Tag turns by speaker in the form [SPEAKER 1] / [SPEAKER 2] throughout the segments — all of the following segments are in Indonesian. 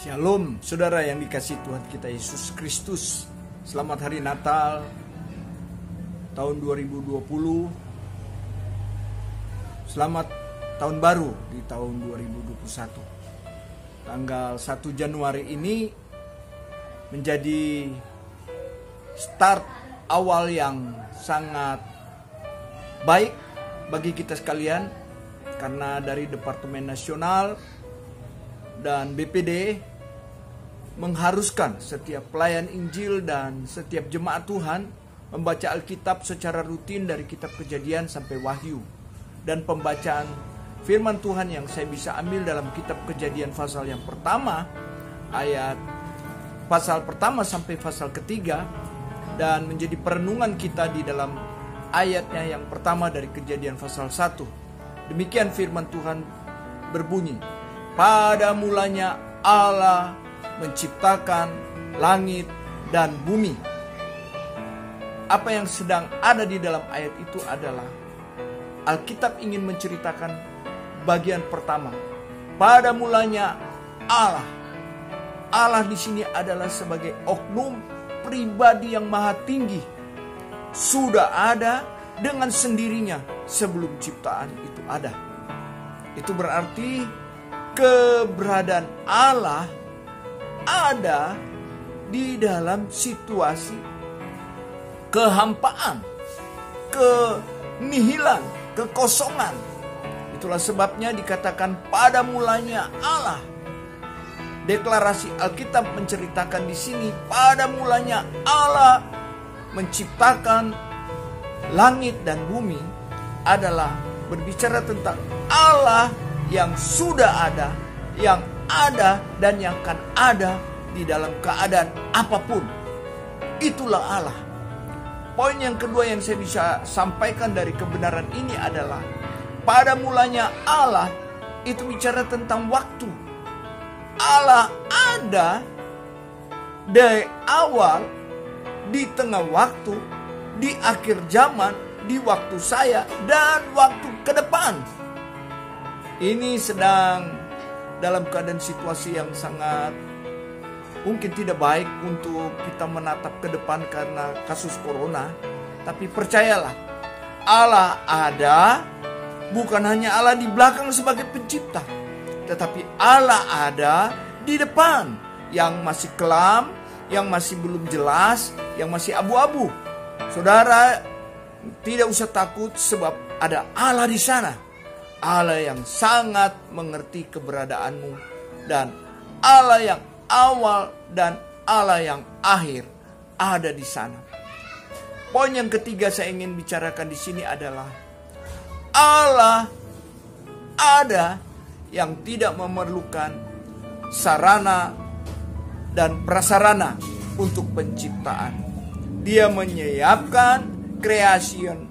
[SPEAKER 1] Shalom, saudara yang dikasihi Tuhan kita Yesus Kristus. Selamat hari Natal tahun 2020. Selamat tahun baru di tahun 2021. Tanggal 1 Januari ini menjadi start awal yang sangat baik bagi kita sekalian, karena dari Departemen Nasional dan BPD mengharuskan setiap pelayan Injil dan setiap jemaat Tuhan membaca Alkitab secara rutin dari kitab Kejadian sampai Wahyu. Dan pembacaan firman Tuhan yang saya bisa ambil dalam kitab Kejadian pasal yang pertama, ayat pasal pertama sampai pasal ketiga, dan menjadi perenungan kita di dalam ayatnya yang pertama dari Kejadian pasal 1. Demikian firman Tuhan berbunyi, "Pada mulanya Allah menciptakan langit dan bumi." Apa yang sedang ada di dalam ayat itu adalah Alkitab ingin menceritakan bagian pertama. Pada mulanya Allah. Allah di sini adalah sebagai oknum pribadi yang maha tinggi. Sudah ada dengan sendirinya sebelum ciptaan itu ada. Itu berarti keberadaan Allah ada di dalam situasi kehampaan, kenihilan, kekosongan. Itulah sebabnya dikatakan pada mulanya Allah. Deklarasi Alkitab menceritakan di sini pada mulanya Allah menciptakan langit dan bumi adalah berbicara tentang Allah yang sudah ada, yang ada dan yang akan ada di dalam keadaan apapun. Itulah Allah. Poin yang kedua yang saya bisa sampaikan dari kebenaran ini adalah pada mulanya Allah itu bicara tentang waktu. Allah ada dari awal, di tengah waktu, di akhir zaman, di waktu saya, dan waktu ke depan. Ini sedang dalam keadaan situasi yang sangat mungkin tidak baik untuk kita menatap ke depan karena kasus corona. Tapi percayalah, Allah ada, bukan hanya Allah di belakang sebagai pencipta, tetapi Allah ada di depan, yang masih kelam, yang masih belum jelas, yang masih abu-abu. Saudara tidak usah takut sebab ada Allah di sana. Allah yang sangat mengerti keberadaanmu, dan Allah yang awal dan Allah yang akhir ada di sana. Poin yang ketiga saya ingin bicarakan di sini adalah Allah ada yang tidak memerlukan sarana dan prasarana untuk penciptaan. Dia menyiapkan creation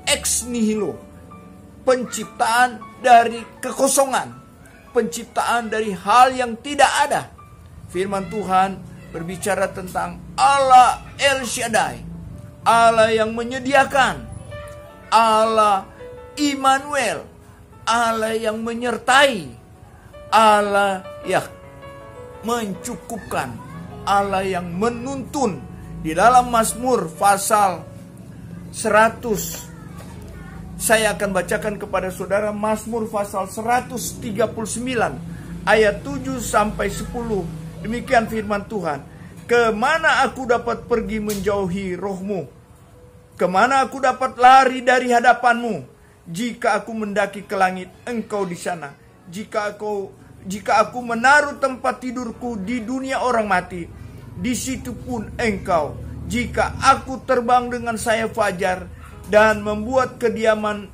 [SPEAKER 1] ex nihilo, penciptaan dari kekosongan, penciptaan dari hal yang tidak ada. Firman Tuhan berbicara tentang Allah El Shaddai, Allah yang menyediakan, Allah Immanuel, Allah yang menyertai, Allah yang mencukupkan, Allah yang menuntun. Di dalam Mazmur pasal 100, saya akan bacakan kepada saudara Mazmur pasal 139 ayat 7 sampai 10. Demikian firman Tuhan. "Kemana aku dapat pergi menjauhi rohmu? Kemana aku dapat lari dari hadapanmu? Jika aku mendaki ke langit, engkau di sana. Jika aku menaruh tempat tidurku di dunia orang mati, di situ pun engkau. Jika aku terbang dengan sayap fajar dan membuat kediaman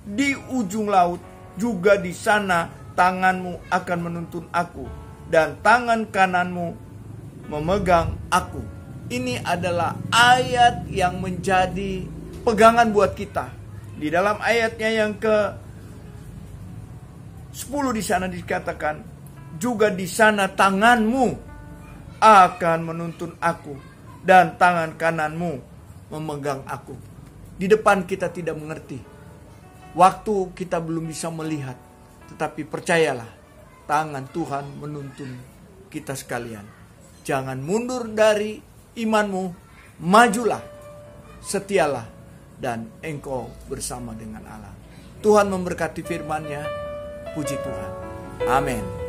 [SPEAKER 1] di ujung laut, juga di sana tanganmu akan menuntun aku, dan tangan kananmu memegang aku." Ini adalah ayat yang menjadi pegangan buat kita. Di dalam ayatnya yang ke-10 di sana dikatakan, "Juga di sana tanganmu akan menuntun aku, dan tangan kananmu memegang aku." Di depan kita tidak mengerti, waktu kita belum bisa melihat, tetapi percayalah, tangan Tuhan menuntun kita sekalian. Jangan mundur dari imanmu, majulah, setialah, dan engkau bersama dengan Allah. Tuhan memberkati firman-Nya. Puji Tuhan. Amin.